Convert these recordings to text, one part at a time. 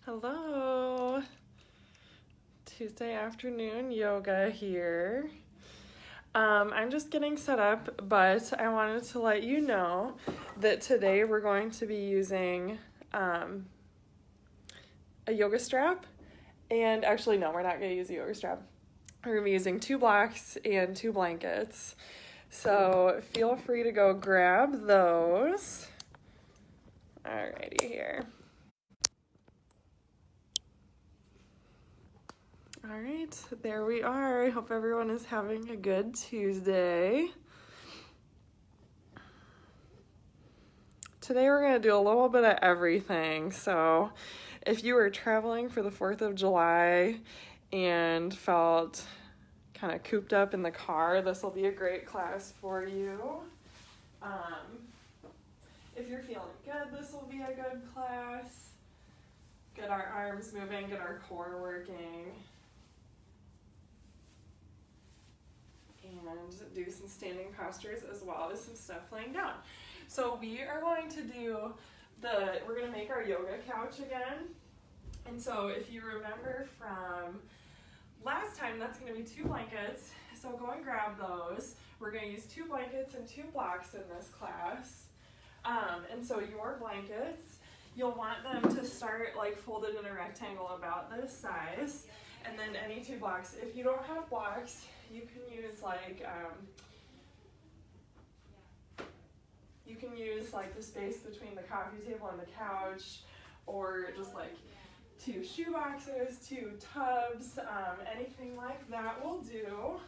Hello. Tuesday afternoon yoga here. I'm just getting set up, but I wanted to let you know that today we're going to be using a yoga strap. And actually, no, we're not going to use a yoga strap. We're going to be using 2 blocks and 2 blankets. So feel free to go grab those. Alrighty here. All right, there we are. I hope everyone is having a good Tuesday. Today we're going to do a little bit of everything. So if you were traveling for the 4th of July and felt kind of cooped up in the car, this will be a great class for you. If you're feeling good, this will be a good class. Get our arms moving, get our core working. And do some standing postures as well as some stuff laying down. So we are going to do we're going to make our yoga couch again. And so if you remember from last time, that's going to be 2 blankets. So go and grab those. We're going to use 2 blankets and 2 blocks in this class. And so your blankets, you'll want them to start like folded in a rectangle about this size. And then any 2 blocks. If you don't have blocks, you can use the space between the coffee table and the couch, or just like 2 shoe boxes, 2 tubs, anything like that will do.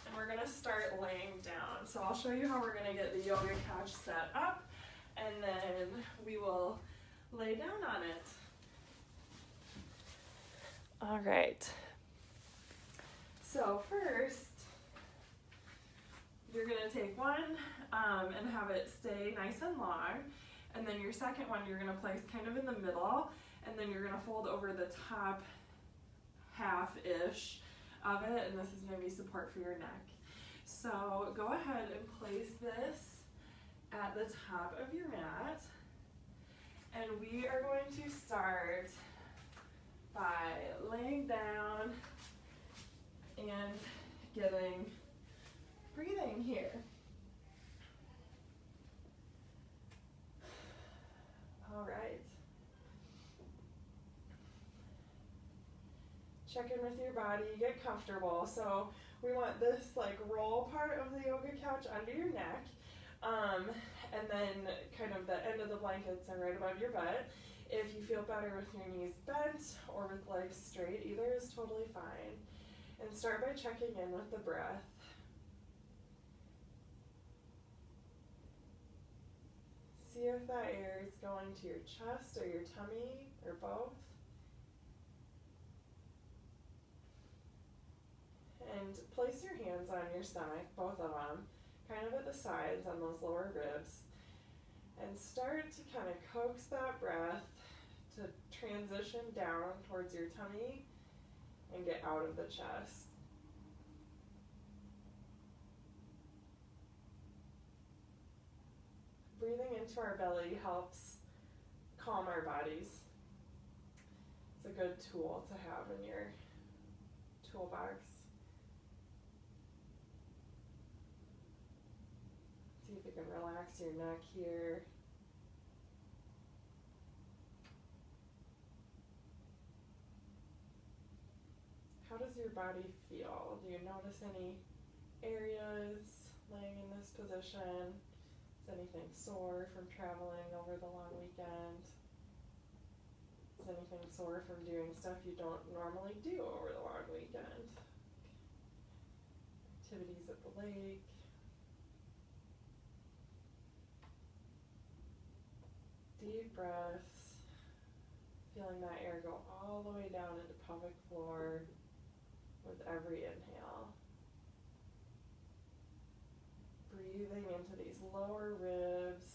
And we're gonna start laying down. So I'll show you how we're gonna get the yoga couch set up, and then we will lay down on it. All right. So first, you're going to take one and have it stay nice and long. And then your second one you're going to place kind of in the middle, and then you're going to fold over the top half-ish of it, and this is going to be support for your neck. So go ahead and place this at the top of your mat. And we are going to start by laying down and getting breathing here. All right. Check in with your body, get comfortable. So we want this like roll part of the yoga couch under your neck. And then kind of the end of the blankets are right above your butt. If you feel better with your knees bent or with legs straight, either is totally fine. And start by checking in with the breath. See if that air is going to your chest or your tummy or both. And place your hands on your stomach, both of them, kind of at the sides on those lower ribs. And start to kind of coax that breath to transition down towards your tummy and get out of the chest. Breathing into our belly helps calm our bodies. It's a good tool to have in your toolbox. See if you can relax your neck here. How does your body feel? Do you notice any areas laying in this position? Is anything sore from traveling over the long weekend? Is anything sore from doing stuff you don't normally do over the long weekend? Activities at the lake. Deep breaths, feeling that air go all the way down into pelvic floor with every inhale. Breathing into these lower ribs.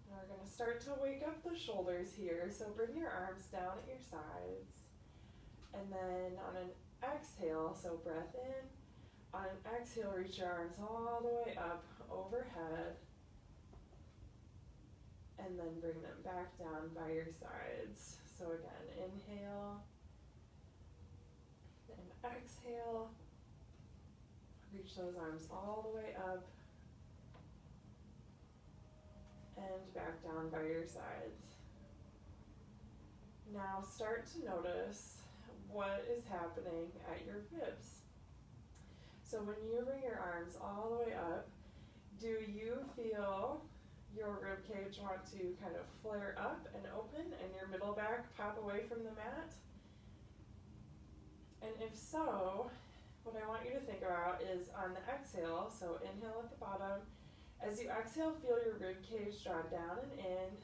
Now we're going to start to wake up the shoulders here. So bring your arms down at your sides. And then on an exhale, so breath in. On an exhale, reach your arms all the way up overhead. And then bring them back down by your sides. So again, inhale and exhale. Reach those arms all the way up and back down by your sides. Now start to notice what is happening at your ribs. So when you bring your arms all the way up, do you feel your rib cage want to kind of flare up and open and your middle back pop away from the mat? And if so, what I want you to think about is on the exhale, so inhale at the bottom. As you exhale, feel your rib cage draw down and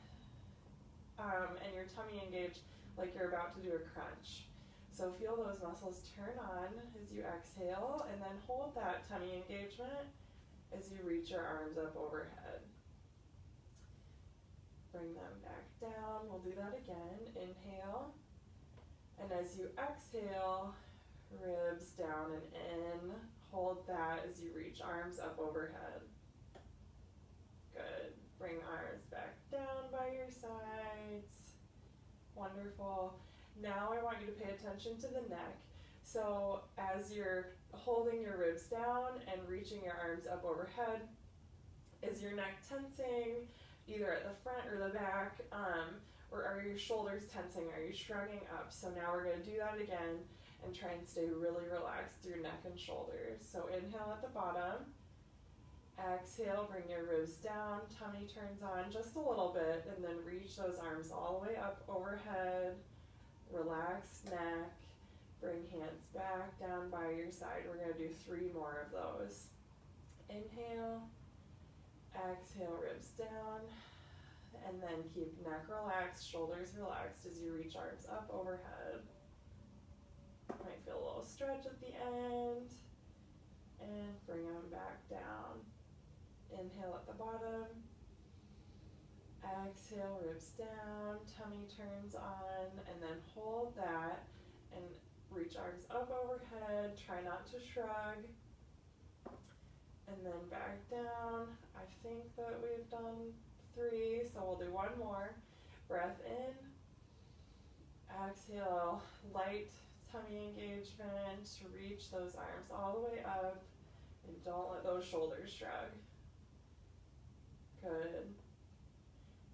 in, and your tummy engage like you're about to do a crunch. So feel those muscles turn on as you exhale, and then hold that tummy engagement as you reach your arms up overhead. Bring them back down. We'll do that again. Inhale. And as you exhale, ribs down and in. Hold that as you reach arms up overhead. Good. Bring arms back down by your sides. Wonderful. Now I want you to pay attention to the neck. So as you're holding your ribs down and reaching your arms up overhead, is your neck tensing either at the front or the back, or are your shoulders tensing? Are you shrugging up? So now we're going to do that again and try and stay really relaxed through neck and shoulders. So inhale at the bottom. Exhale, bring your ribs down, tummy turns on just a little bit, and then reach those arms all the way up overhead. Relax neck, bring hands back down by your side. We're going to do 3 more of those. Inhale, exhale, ribs down, and then keep neck relaxed, shoulders relaxed as you reach arms up overhead. Might feel a little stretch at the end, and bring them back down. Inhale at the bottom. Exhale, ribs down, tummy turns on, and then hold that and reach arms up overhead. Try not to shrug. And then back down. I think that we've done 3, so we'll do 1 more. Breath in. Exhale, light tummy engagement. Reach those arms all the way up, and don't let those shoulders shrug. Good.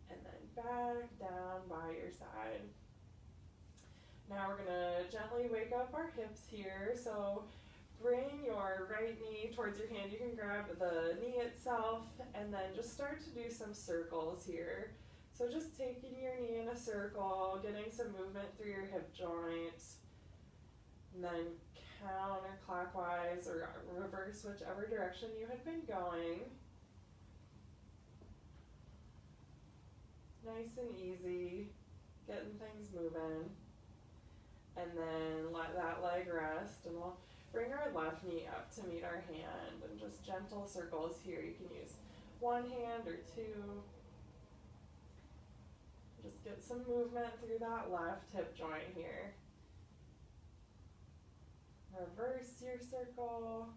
And then back down by your side. Now we're gonna gently wake up our hips here. So bring your right knee towards your hand. You can grab the knee itself and then just start to do some circles here. So just taking your knee in a circle, getting some movement through your hip joint, and then counterclockwise or reverse, whichever direction you had been going. Nice and easy, getting things moving. And then let that leg rest, and we'll bring our left knee up to meet our hand, and just gentle circles here. You can use 1 hand or 2. Just get some movement through that left hip joint here. Reverse your circle.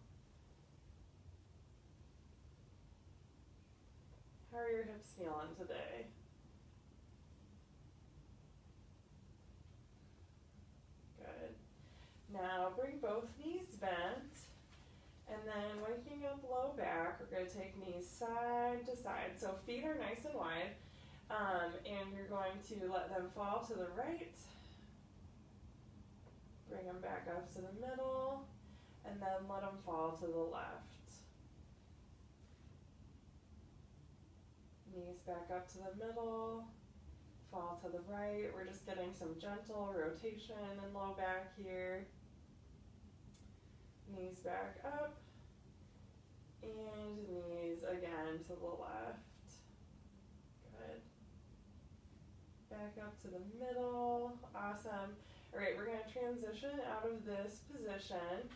How are your hips feeling today? Good. Now bring both knees bent, and then waking up low back, we're going to take knees side to side. So feet are nice and wide, and you're going to let them fall to the right. Bring them back up to the middle, and then let them fall to the left. Knees back up to the middle, fall to the right. We're just getting some gentle rotation in low back here. Knees back up, and knees again to the left. Good. Back up to the middle. Awesome. All right, we're going to transition out of this position.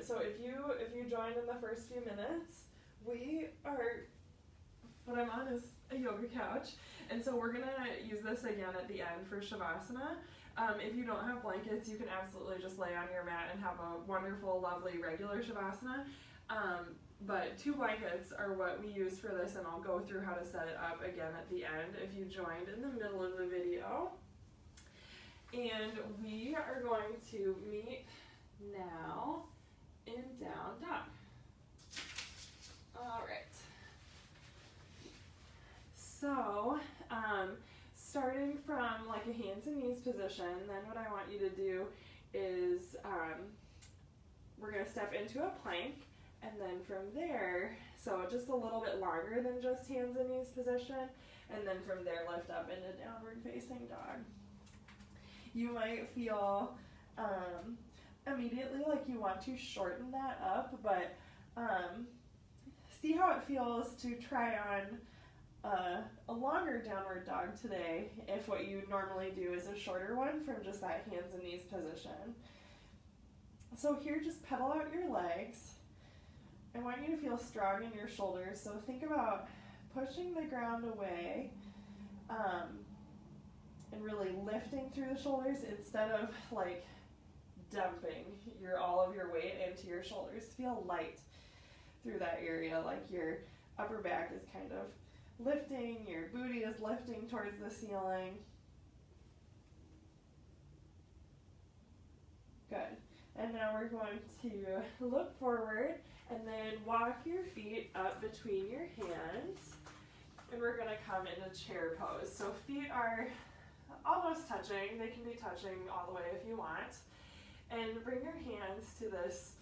So if you joined in the first few minutes, we are what I'm on is a yoga couch, and so we're gonna use this again at the end for Shavasana. If you don't have blankets, you can absolutely just lay on your mat and have a wonderful, lovely, regular Shavasana. But 2 blankets are what we use for this, and I'll go through how to set it up again at the end if you joined in the middle of the video. And we are going to meet now in down dog. All right. So, starting from like a hands and knees position, then what I want you to do is we're going to step into a plank, and then from there, so just a little bit longer than just hands and knees position, and then from there lift up into downward facing dog. You might feel immediately like you want to shorten that up, but see how it feels to try on a longer downward dog today if what you normally do is a shorter one from just that hands and knees position. So here, just pedal out your legs. I want you to feel strong in your shoulders, so think about pushing the ground away and really lifting through the shoulders instead of like dumping all of your weight into your shoulders. Feel light through that area, like your upper back is kind of lifting, your booty is lifting towards the ceiling. Good. And now we're going to look forward and then walk your feet up between your hands, and we're going to come into chair pose. So feet are almost touching. They can be touching all the way if you want. And bring your hands to this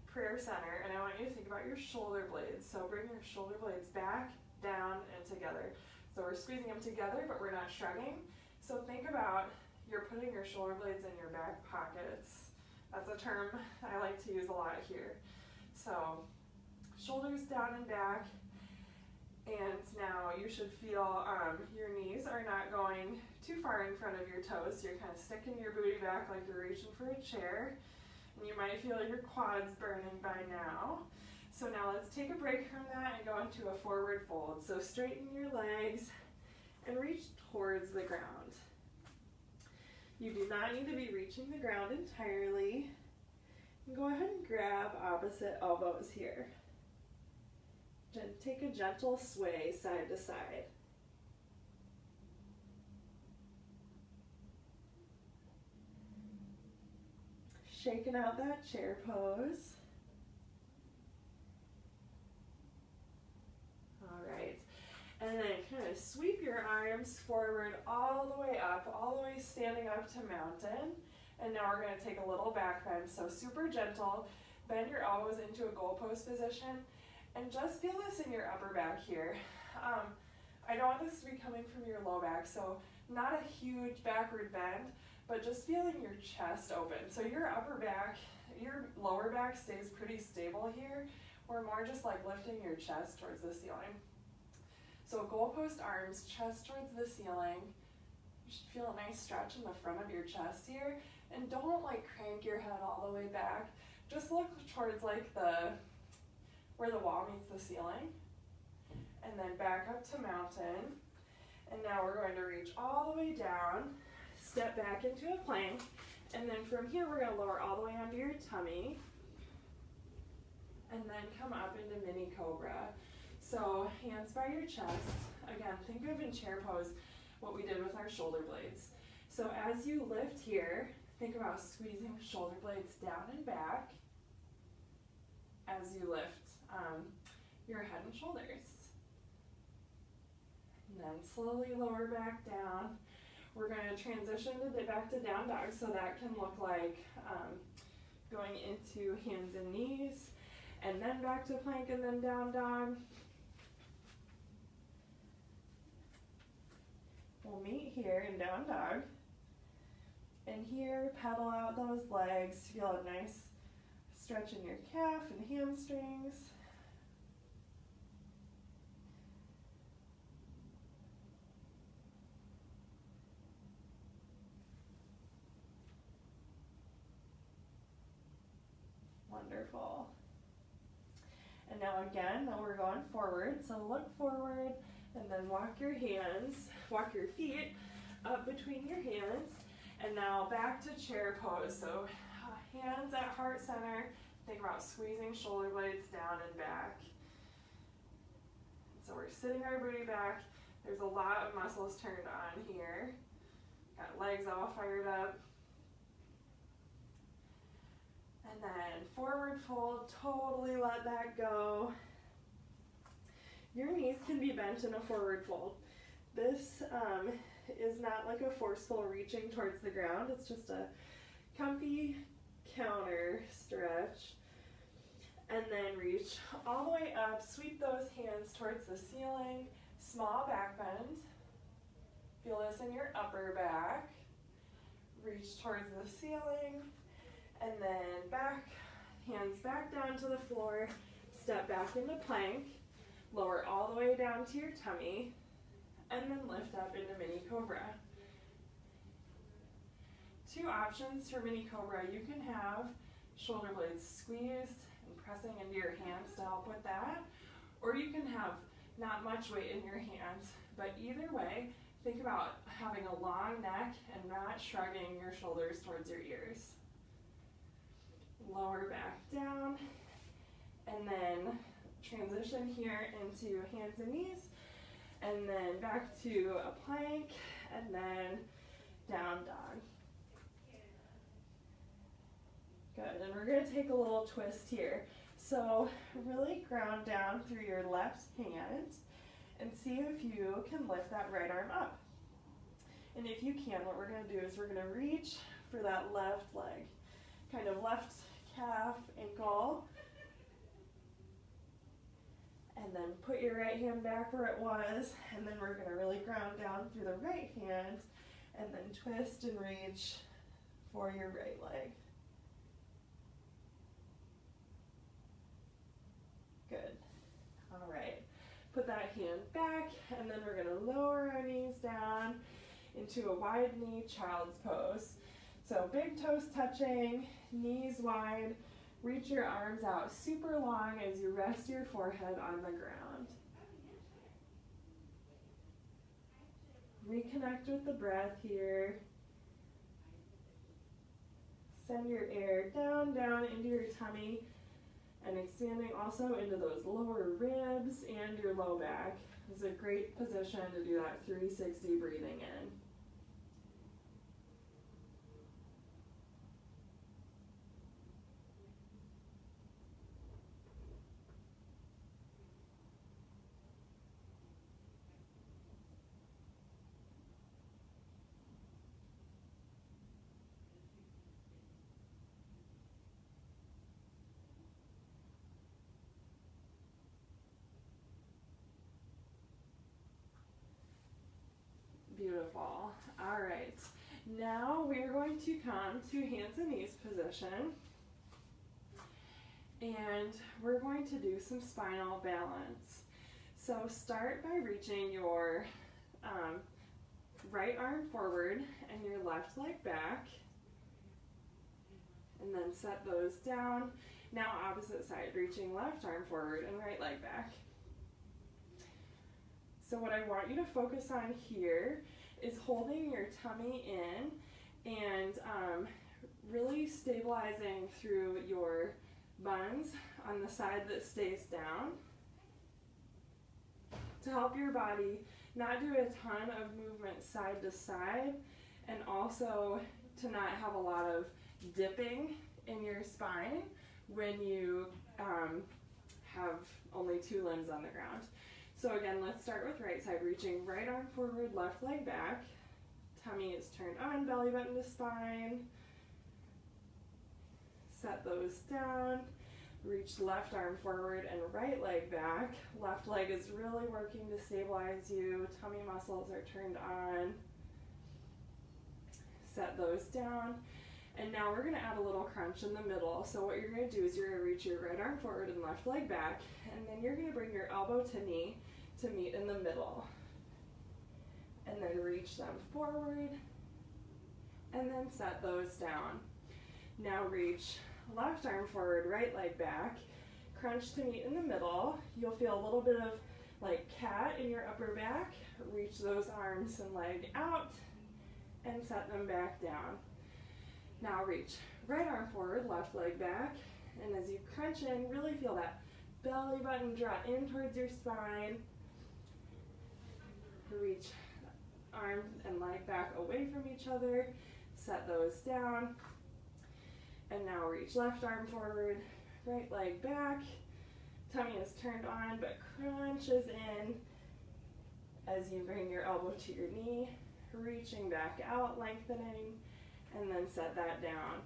prayer center, and I want you to think about your shoulder blades. So bring your shoulder blades back, down, and together. So we're squeezing them together, but we're not shrugging. So think about you're putting your shoulder blades in your back pockets. That's a term I like to use a lot here. So shoulders down and back, and now you should feel your knees are not going too far in front of your toes, so you're kind of sticking your booty back like you're reaching for a chair, and you might feel your quads burning by now. So now let's take a break from that and go into a forward fold. So straighten your legs and reach towards the ground. You do not need to be reaching the ground entirely. Go ahead and grab opposite elbows here. Then take a gentle sway side to side. Shaking out that chair pose. All right. And then kind of sweep your arms forward all the way up, all the way standing up to mountain. And now we're going to take a little back bend. So super gentle. Bend your elbows into a goal post position. And just feel this in your upper back here. I don't want this to be coming from your low back, so not a huge backward bend, but just feeling your chest open. So your upper back, your lower back stays pretty stable here. We're more just like lifting your chest towards the ceiling. So goalpost arms, chest towards the ceiling. You should feel a nice stretch in the front of your chest here. And don't like crank your head all the way back. Just look towards like where the wall meets the ceiling. And then back up to mountain. And now we're going to reach all the way down, step back into a plank, and then from here we're going to lower all the way onto your tummy, and then come up into mini cobra. So hands by your chest. Again, think of in chair pose what we did with our shoulder blades. So as you lift here, think about squeezing shoulder blades down and back as you lift your head and shoulders. And then slowly lower back down. We're going to transition back to down dog, so that can look like going into hands and knees, and then back to plank, and then down dog. We'll meet here in down dog. And here, pedal out those legs. Feel a nice stretch in your calf and hamstrings. Wonderful. And now again, now we're going forward. So look forward and then walk your feet up between your hands. And now back to chair pose. So hands at heart center. Think about squeezing shoulder blades down and back. So we're sitting our booty back. There's a lot of muscles turned on here. Got legs all fired up. And then forward fold, totally let that go. Your knees can be bent in a forward fold. This is not like a forceful reaching towards the ground. It's just a comfy counter stretch. And then reach all the way up, sweep those hands towards the ceiling, small back bend. Feel this in your upper back. Reach towards the ceiling, and then back, hands back down to the floor, step back into plank, lower all the way down to your tummy, and then lift up into mini cobra. Two options for mini cobra. You can have shoulder blades squeezed and pressing into your hands to help with that, or you can have not much weight in your hands, but either way, think about having a long neck and not shrugging your shoulders towards your ears. Lower back down, and then transition here into hands and knees, and then back to a plank, and then down dog. Good, and we're gonna take a little twist here. So really ground down through your left hand and see if you can lift that right arm up. And if you can, what we're gonna do is we're gonna reach for that left leg, kind of left calf, ankle, and then put your right hand back where it was, and then we're gonna really ground down through the right hand, and then twist and reach for your right leg. Good. All right. Put that hand back, and then we're going to lower our knees down into a wide knee child's pose. So big toes touching, knees wide. Reach your arms out super long as you rest your forehead on the ground. Reconnect with the breath here. Send your air down into your tummy, and expanding also into those lower ribs and your low back. It's a great position to do that 360 breathing in. Beautiful. All right. Now we're going to come to hands and knees position. And we're going to do some spinal balance. So start by reaching your right arm forward and your left leg back. And then set those down. Now opposite side, reaching left arm forward and right leg back. So what I want you to focus on here is holding your tummy in and really stabilizing through your buns on the side that stays down to help your body not do a ton of movement side to side, and also to not have a lot of dipping in your spine when you have only two limbs on the ground. So again, let's start with right side, reaching right arm forward, left leg back. Tummy is turned on, belly button to spine. Set those down. Reach left arm forward and right leg back. Left leg is really working to stabilize you. Tummy muscles are turned on. Set those down. And now we're going to add a little crunch in the middle. So what you're going to do is you're going to reach your right arm forward and left leg back, and then you're going to bring your elbow to knee to meet in the middle. And then reach them forward, and then set those down. Now reach left arm forward, right leg back. crunch to meet in the middle. You'll feel a little bit of like cat in your upper back. Reach those arms and leg out and set them back down. Now reach right arm forward, left leg back, and as you crunch in, really feel that belly button draw in towards your spine. Reach arm and leg back away from each other, set those down, and now reach left arm forward, right leg back, tummy is turned on but crunches in as you bring your elbow to your knee, reaching back out, lengthening, and then set that down.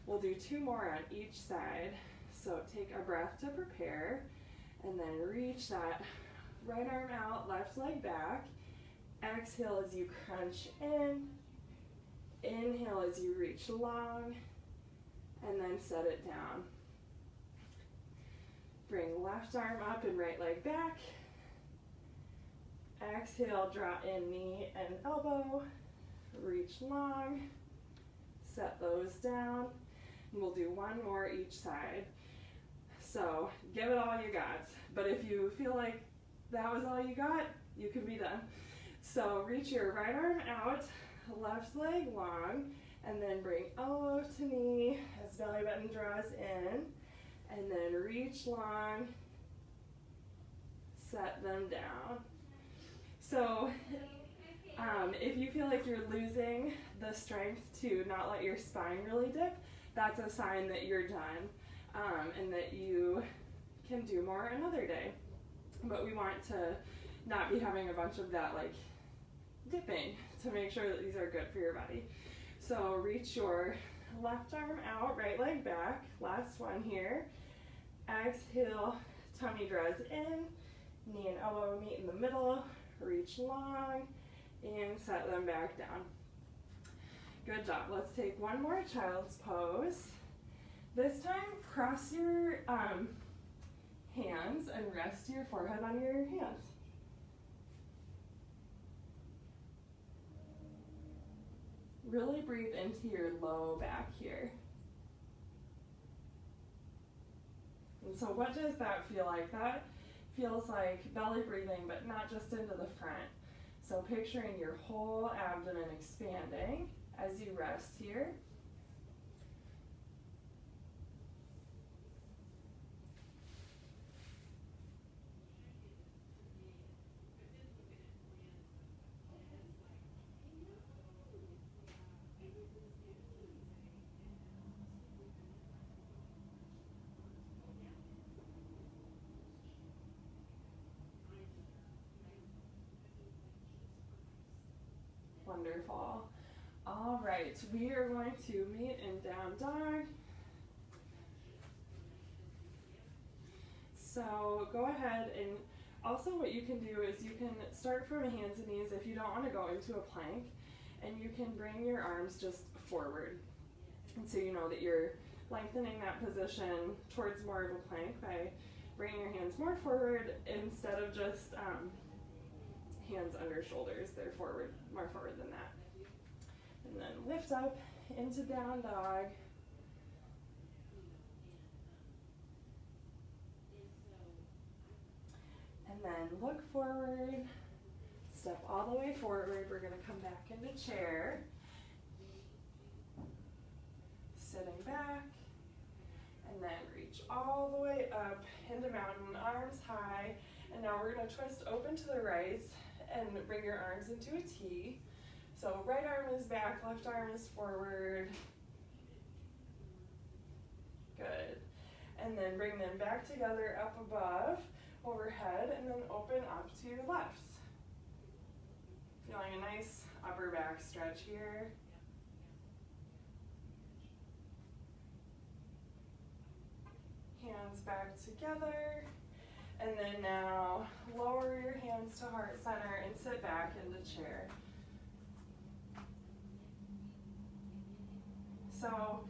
We'll do 2 more on each side. So take a breath to prepare, and then reach that right arm out, left leg back. Exhale as you crunch in. Inhale as you reach long, and then set it down. Bring left arm up and right leg back. Exhale, draw in knee and elbow. Reach long, set those down. And we'll do 1 more each side. So give it all you got. But if you feel like that was all you got, you can be done. So reach your right arm out, left leg long, and then bring elbow to knee as belly button draws in, and then reach long, set them down. So if you feel like you're losing the strength to not let your spine really dip, that's a sign that you're done and that you can do more another day. But we want to not be having a bunch of that like dipping to make sure that these are good for your body. So reach your left arm out, right leg back. Last one here. Exhale, tummy draws in, knee and elbow meet in the middle, reach long, and set them back down. Good job. Let's take 1 more child's pose. This time, cross your hands and rest your forehead on your hands. Really breathe into your low back here. And so what does that feel like? That feels like belly breathing, but not just into the front. So picturing your whole abdomen expanding as you rest here. Wonderful. All right, we are going to meet in down dog. So go ahead, and also what you can do is you can start from hands and knees if you don't want to go into a plank, and you can bring your arms just forward. And so you know that you're lengthening that position towards more of a plank by bringing your hands more forward instead of just hands under shoulders. They're forward, more forward than that. And then lift up into down dog. And then look forward, step all the way forward. We're going to come back into chair. Sitting back, and then reach all the way up into mountain, arms high. And now we're going to twist open to the right and bring your arms into a T. So right arm is back, left arm is forward. Good. And then bring them back together up above, overhead, and then open up to your left. Feeling a nice upper back stretch here. Hands back together. And then now lower your hands to heart center and sit back into chair. So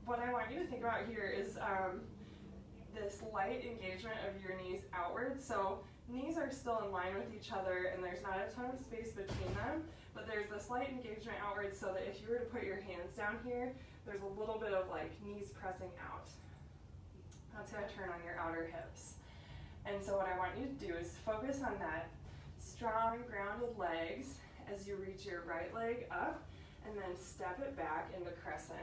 what I want you to think about here is this light engagement of your knees outward. So knees are still in line with each other and there's not a ton of space between them, but there's this light engagement outward so that if you were to put your hands down here, there's a little bit of like knees pressing out. That's going to turn on your outer hips. And so what I want you to do is focus on that strong grounded legs as you reach your right leg up and then step it back into crescent.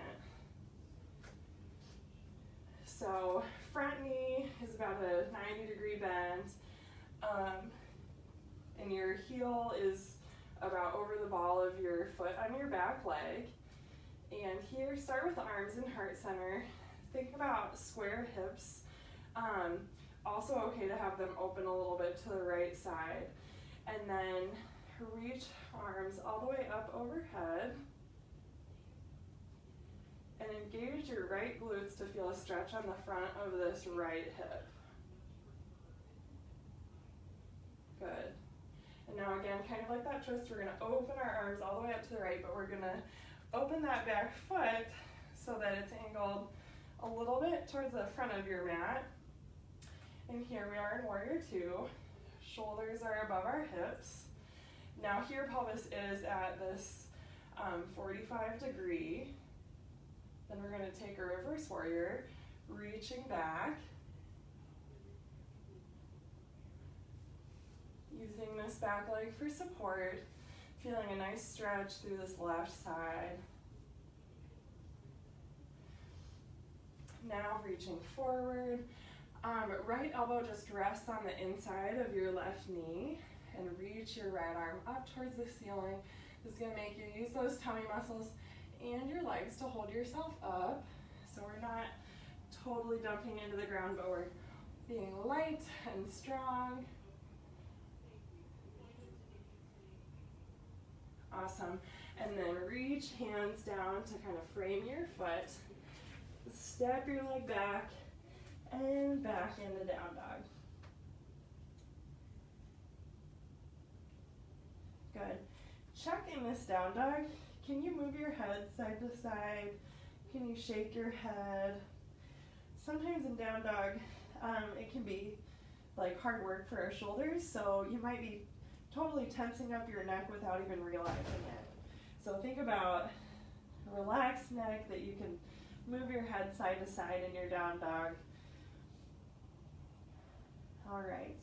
So front knee is about a 90-degree bend, and your heel is about over the ball of your foot on your back leg. And here, start with arms and heart center. Think about square hips. Also okay to have them open a little bit to the right side. And then reach arms all the way up overhead. And engage your right glutes to feel a stretch on the front of this right hip. Good. And now again, kind of like that twist, we're going to open our arms all the way up to the right, but we're going to open that back foot so that it's angled a little bit towards the front of your mat. And here we are in Warrior Two. Shoulders are above our hips. Now here pelvis is at this 45 degree. Then we're going to take a reverse warrior, reaching back. Using this back leg for support, feeling a nice stretch through this left side. Now reaching forward, right elbow just rests on the inside of your left knee and reach your right arm up towards the ceiling. This is going to make you use those tummy muscles and your legs to hold yourself up. So we're not totally dumping into the ground, but we're being light and strong. Awesome. And then reach hands down to kind of frame your foot. Step your leg back and back into down dog. Good. Check in this down dog. Can you move your head side to side? Can you shake your head? Sometimes in down dog, it can be like hard work for our shoulders, so you might be totally tensing up your neck without even realizing it. So think about a relaxed neck that you can move your head side to side in your down dog. All right.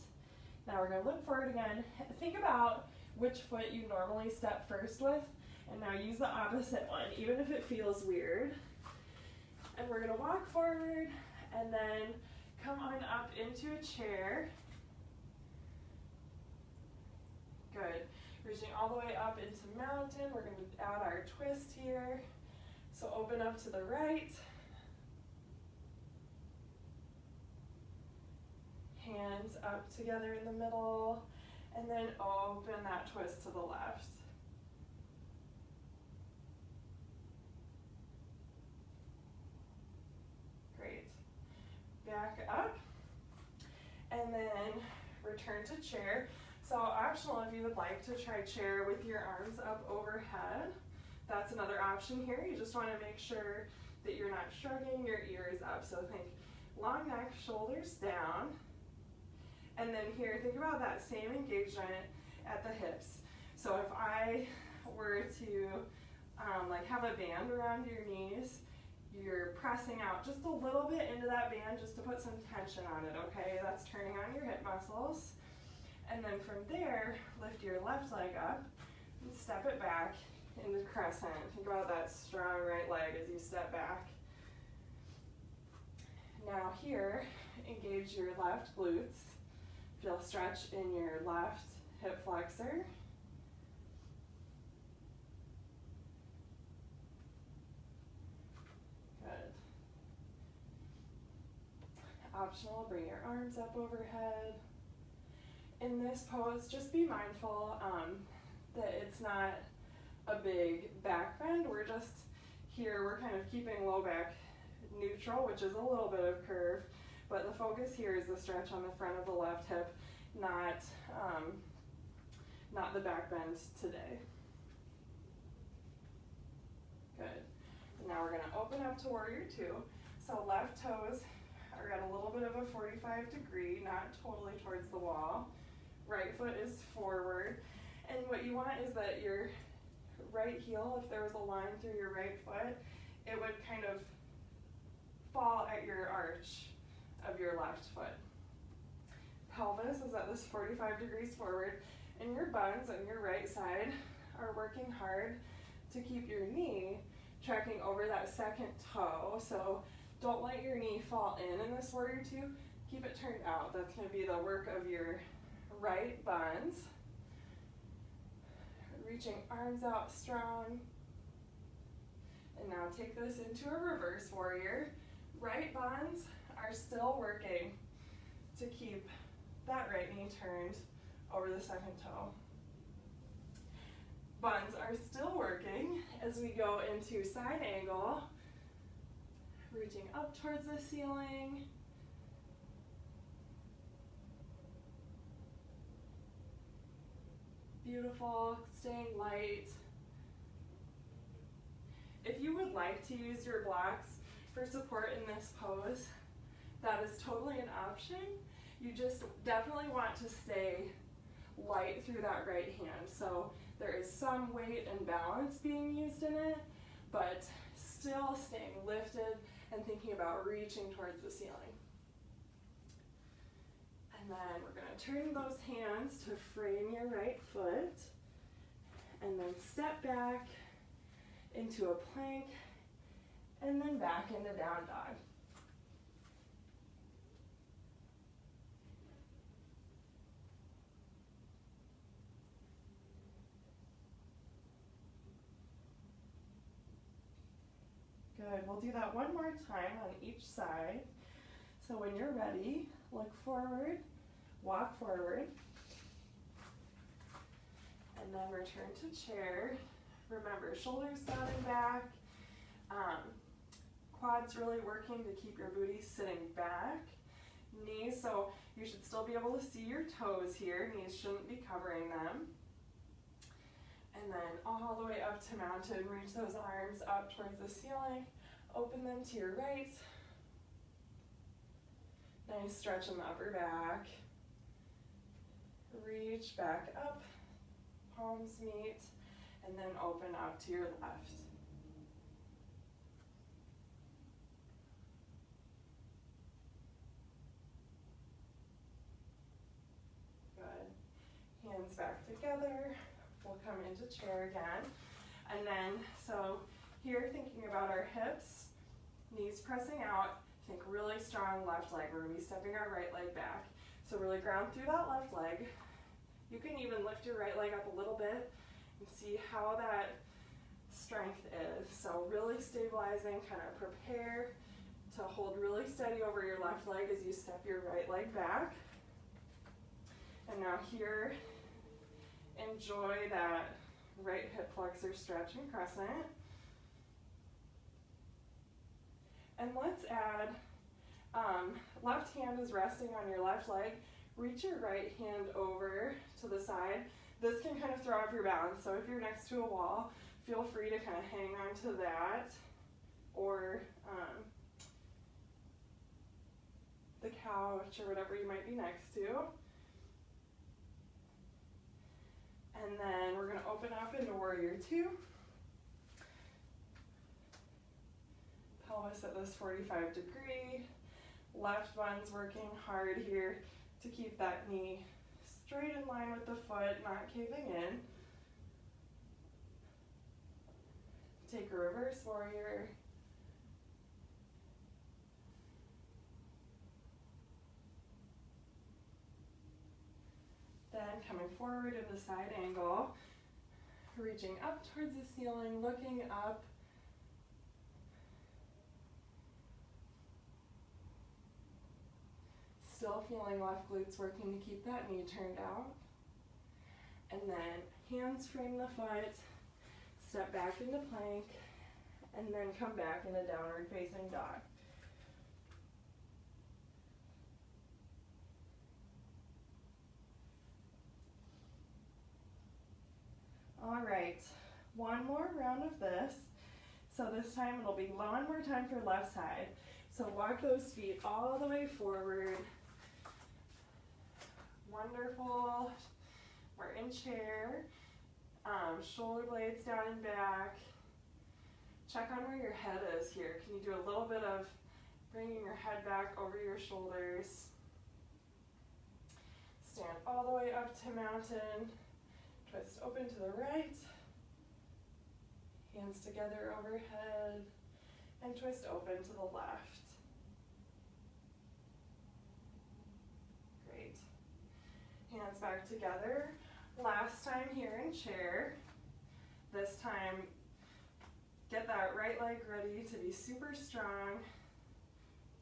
Now we're going to look forward again. Think about which foot you normally step first with, and now use the opposite one, even if it feels weird. And we're going to walk forward and then come on up into a chair. Good. Reaching all the way up into mountain. We're going to add our twist here. So open up to the right. Hands up together in the middle. And then open that twist to the left. Great. Back up. And then return to chair. So optional if you would like to try chair with your arms up overhead. That's another option here. You just want to make sure that you're not shrugging your ears up. So think long neck, shoulders down. And then here, think about that same engagement at the hips. So if I were to like have a band around your knees, you're pressing out just a little bit into that band just to put some tension on it, okay? That's turning on your hip muscles. And then from there, lift your left leg up and step it back into crescent. Think about that strong right leg as you step back. Now here, engage your left glutes. Feel stretch in your left hip flexor. Good. Optional, bring your arms up overhead. In this pose, just be mindful that it's not a big back bend. We're just here, we're kind of keeping low back neutral, which is a little bit of curve, but the focus here is the stretch on the front of the left hip, not the back bend today. Good. And now we're going to open up to Warrior Two. So left toes are at a little bit of a 45 degree, not totally towards the wall. Right foot is forward. And what you want is that your right heel, if there was a line through your right foot, it would kind of fall at your arch of your left foot. Pelvis is at this 45 degrees forward, and your buns on your right side are working hard to keep your knee tracking over that second toe. So don't let your knee fall in this warrior two. Keep it turned out. That's going to be the work of your right buns. Reaching arms out strong. And now take this into a reverse warrior. Right buns are still working to keep that right knee turned over the second toe. Buns are still working as we go into side angle, reaching up towards the ceiling. Beautiful, staying light. If you would like to use your blocks for support in this pose, that is totally an option. You just definitely want to stay light through that right hand. So there is some weight and balance being used in it, but still staying lifted and thinking about reaching towards the ceiling. And then we're going to turn those hands to frame your right foot, and then step back into a plank, and then back into down dog. Good, we'll do that one more time on each side. So when you're ready, look forward, walk forward, and then return to chair. Remember, shoulders down and back, quads really working to keep your booty sitting back, knees, so you should still be able to see your toes here, knees shouldn't be covering them. And then all the way up to mountain, reach those arms up towards the ceiling, open them to your right. Nice stretch in the upper back. Reach back up, palms meet, and then open out to your left. Good. Hands back together. We'll come into chair again. And then, so here thinking about our hips, knees pressing out, think really strong left leg. We're gonna be stepping our right leg back. So really ground through that left leg. You can even lift your right leg up a little bit and see how that strength is. So really stabilizing, kind of prepare to hold really steady over your left leg as you step your right leg back. And now here, enjoy that right hip flexor stretch and crescent. And let's add, left hand is resting on your left leg. Reach your right hand over to the side. This can kind of throw off your balance, so if you're next to a wall, feel free to kind of hang on to that, or the couch or whatever you might be next to. And then we're going to open up into warrior two. Pelvis at this 45 degree. Left buns working hard here to keep that knee straight in line with the foot, not caving in. Take a reverse warrior. Then coming forward into side angle, reaching up towards the ceiling, looking up. Still feeling left glutes working to keep that knee turned out. And then hands frame the foot, step back into plank, and then come back into downward facing dog. All right, one more round of this. So this time it'll be one more time for left side. So walk those feet all the way forward. Wonderful. We're in chair. Shoulder blades down and back. Check on where your head is here. Can you do a little bit of Bringing your head back over your shoulders. Stand all the way up to mountain. Twist open to the right. Hands together overhead. And twist open to the left. Great. Hands back together. Last time here in chair. This time, get that right leg ready to be super strong.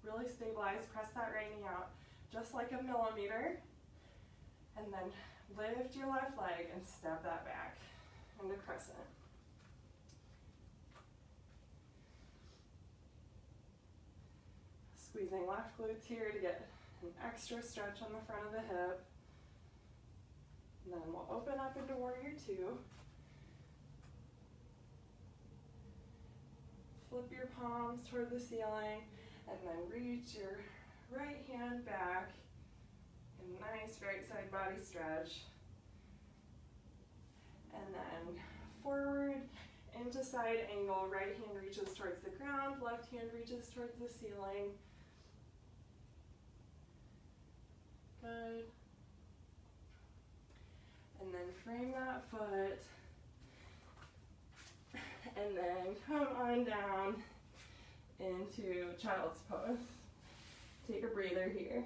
Really stabilize, press that right knee out just like a millimeter. And then lift your left leg and step that back into crescent. Squeezing left glutes here to get an extra stretch on the front of the hip. And then we'll open up into warrior two. Flip your palms toward the ceiling and then reach your right hand back. A nice right side body stretch. And then forward into side angle. Right hand reaches towards the ground, left hand reaches towards the ceiling. Good. And then frame that foot. And then come on down into child's pose. Take a breather here.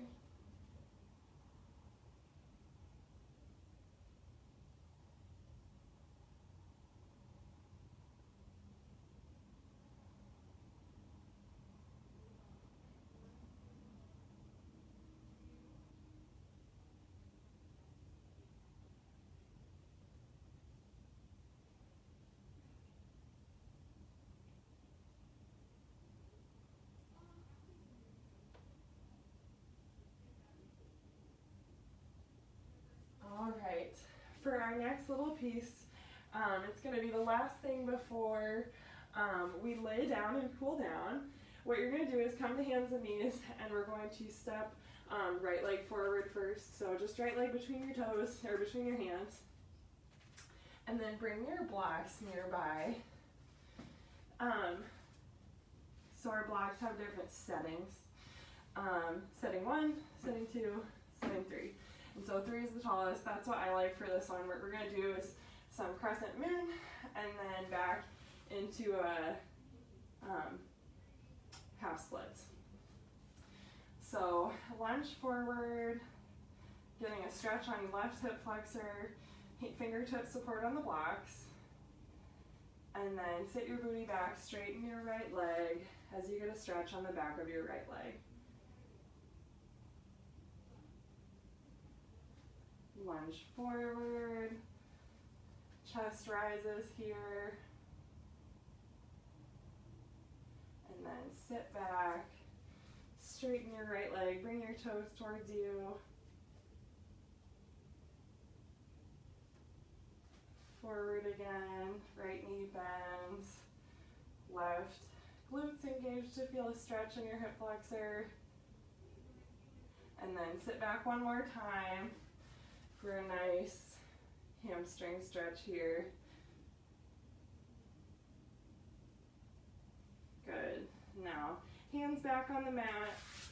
All right, for our next little piece, it's going to be the last thing before we lay down and cool down. What you're going to do is come to hands and knees, and we're going to step right leg forward first. So just right leg between your toes, or between your hands. And then bring your blocks nearby. So our blocks have different settings. Setting 1, setting 2, setting 3. And so 3 is the tallest. That's what I like for this one. What we're going to do is some crescent moon and then back into a half splits. So lunge forward, getting a stretch on your left hip flexor, fingertip support on the blocks, and then sit your booty back, straighten your right leg as you get a stretch on the back of your right leg. Lunge forward, chest rises here, and then sit back, straighten your right leg, bring your toes towards you. Forward again, right knee bends, left glutes engaged to feel a stretch in your hip flexor, and then sit back one more time for a nice hamstring stretch here. Good. Now, hands back on the mat.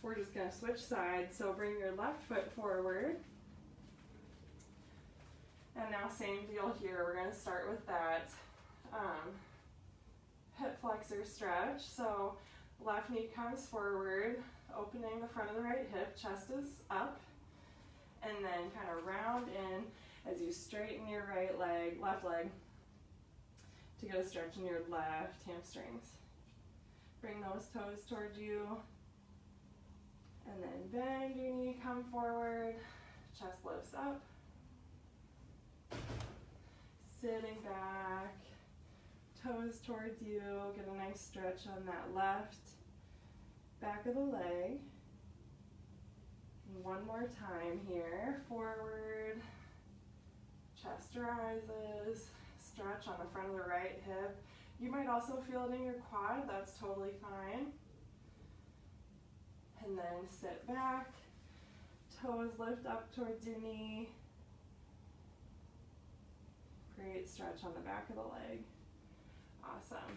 We're just going to switch sides. So bring your left foot forward. And now same deal here. We're going to start with that hip flexor stretch. So left knee comes forward, opening the front of the right hip, chest is up. And then kind of round in as you straighten your right leg, left leg, to get a stretch in your left hamstrings. Bring those toes towards you. And then bend your knee, come forward, chest lifts up. Sitting back, toes towards you, get a nice stretch on that left back of the leg. One more time here, forward, chest rises, stretch on the front of the right hip. You might also feel it in your quad, that's totally fine. And then sit back, toes lift up towards your knee. Great stretch on the back of the leg. Awesome.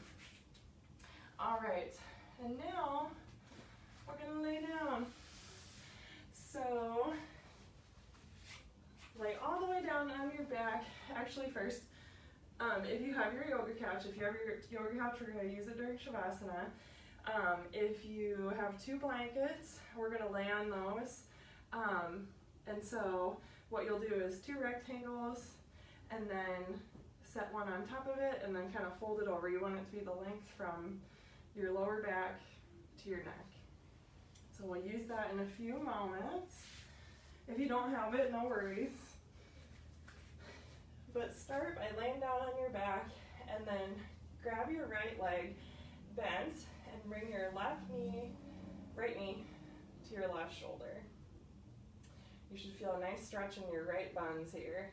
All right, and now we're and lay down. So lay all the way down on your back. Actually first, if you have your yoga couch, if you have your yoga couch, we're going to use it during Shavasana. If you have 2 blankets, we're going to lay on those. And so what you'll do is 2 rectangles and then set one on top of it and then kind of fold it over. You want it to be the length from your lower back to your neck. So we'll use that in a few moments. If you don't have it, no worries. But start by laying down on your back and then grab your right leg bent and bring your right knee to your left shoulder. You should feel a nice stretch in your right buns here.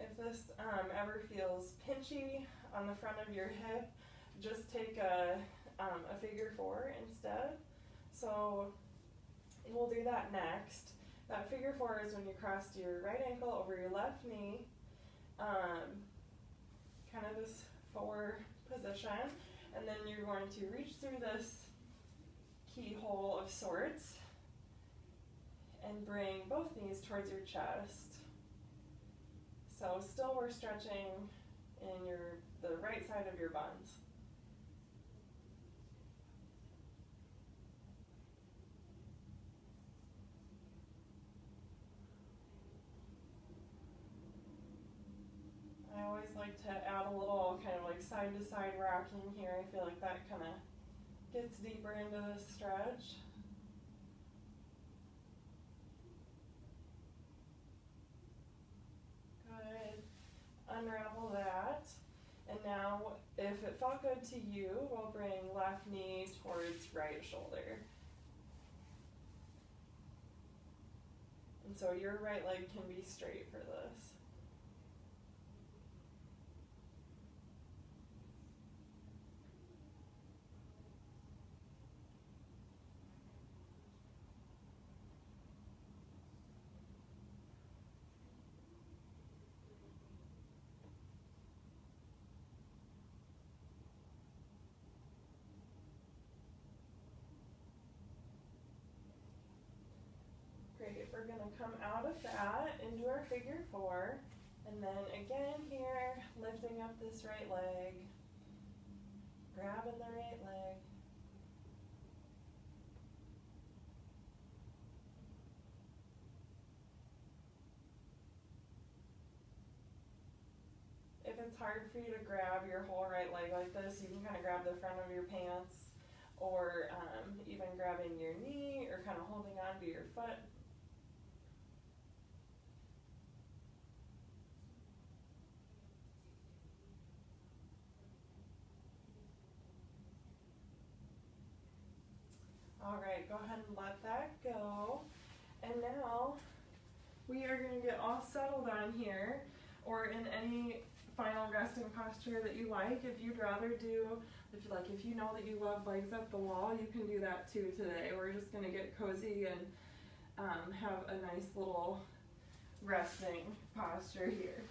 If this ever feels pinchy on the front of your hip, just take a figure 4 instead. So we'll do that next. That figure 4 is when you cross your right ankle over your left knee, kind of this 4 position, and then you're going to reach through this keyhole of sorts and bring both knees towards your chest. So still we're stretching in the right side of your buns. I always like to add a little kind of like side to side rocking here. I feel like that kind of gets deeper into the stretch. Unravel that, and now if it felt good to you, we'll bring left knee towards right shoulder. And so your right leg can be straight for this. We're going to come out of that into our figure 4, and then again here, lifting up this right leg, grabbing the right leg. If it's hard for you to grab your whole right leg like this, you can kind of grab the front of your pants, or even grabbing your knee, or kind of holding on to your foot. All right, go ahead and let that go. And now we are going to get all settled on here, or in any final resting posture that you like. If you'd rather do, if you know that you love legs up the wall, you can do that too today. We're just going to get cozy and have a nice little resting posture here.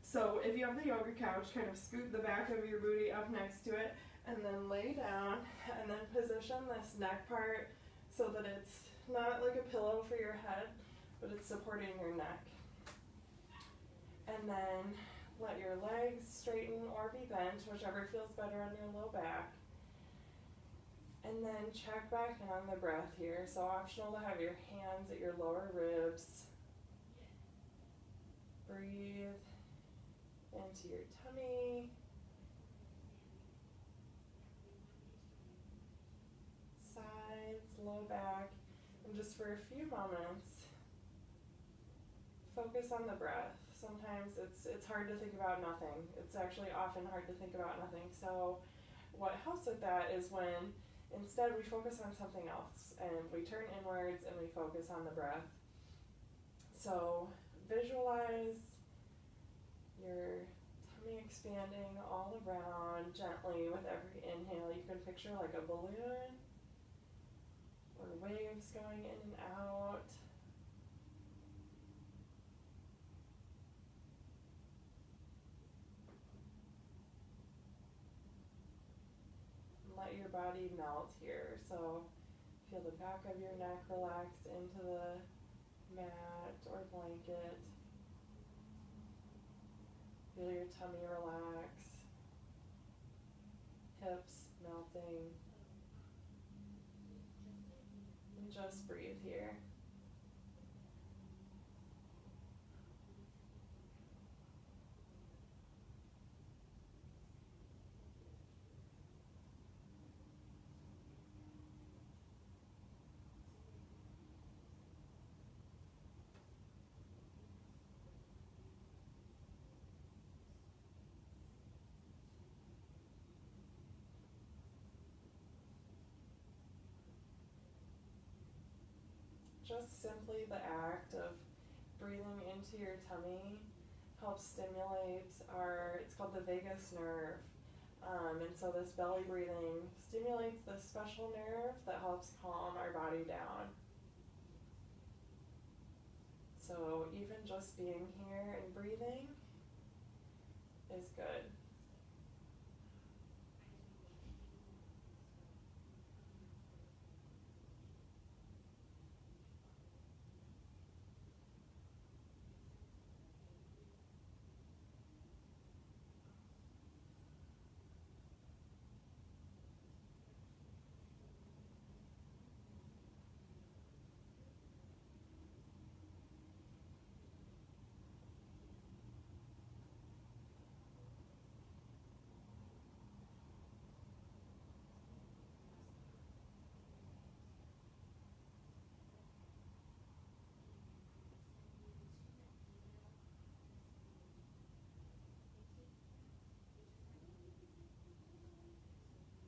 So if you have the yoga couch, kind of scoot the back of your booty up next to it, and then lay down, and then position this neck part so that it's not like a pillow for your head, but it's supporting your neck. And then let your legs straighten or be bent, whichever feels better on your low back. And then check back in on the breath here. So optional to have your hands at your lower ribs. Breathe into your tummy. Low back, and just for a few moments, focus on the breath. Sometimes it's hard to think about nothing. It's actually often hard to think about nothing. So what helps with that is when instead we focus on something else, and we turn inwards and we focus on the breath. So visualize your tummy expanding all around gently with every inhale. You can picture like a balloon or waves going in and out. Let your body melt here. So feel the back of your neck relax into the mat or blanket. Feel your tummy relax. Hips melting. And just breathe here. Just simply the act of breathing into your tummy helps stimulate it's called the vagus nerve. And so this belly breathing stimulates this special nerve that helps calm our body down. So even just being here and breathing is good.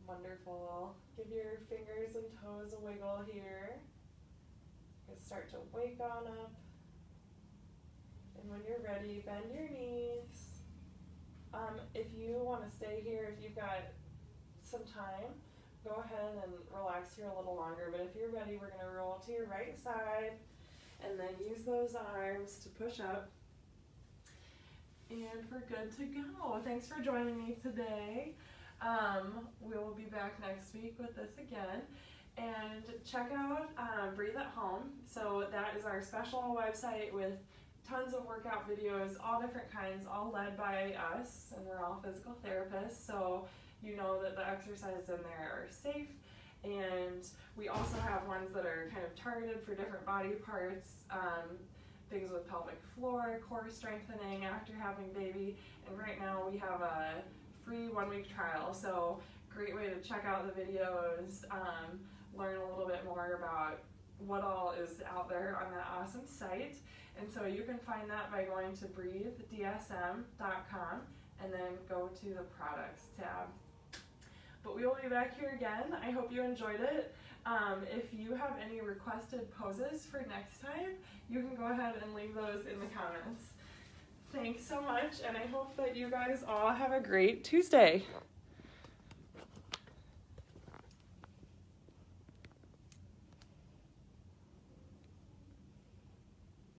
Wonderful. Give your fingers and toes a wiggle here. Just start to wake on up. And when you're ready, bend your knees. If you want to stay here, if you've got some time, go ahead and relax here a little longer. But if you're ready, we're going to roll to your right side and then use those arms to push up. And we're good to go. Thanks for joining me today. We will be back next week with this again. And check out Breathe at Home. So that is our special website with tons of workout videos, all different kinds, all led by us, and we're all physical therapists, so you know that the exercises in there are safe. And we also have ones that are kind of targeted for different body parts, things with pelvic floor, core strengthening after having baby. And right now we have a free 1-week trial, so great way to check out the videos, learn a little bit more about what all is out there on that awesome site. And so you can find that by going to breathedsm.com and then go to the products tab. But we will be back here again. I hope you enjoyed it. If you have any requested poses for next time, you can go ahead and leave those in the comments. Thanks so much, and I hope that you guys all have a great Tuesday.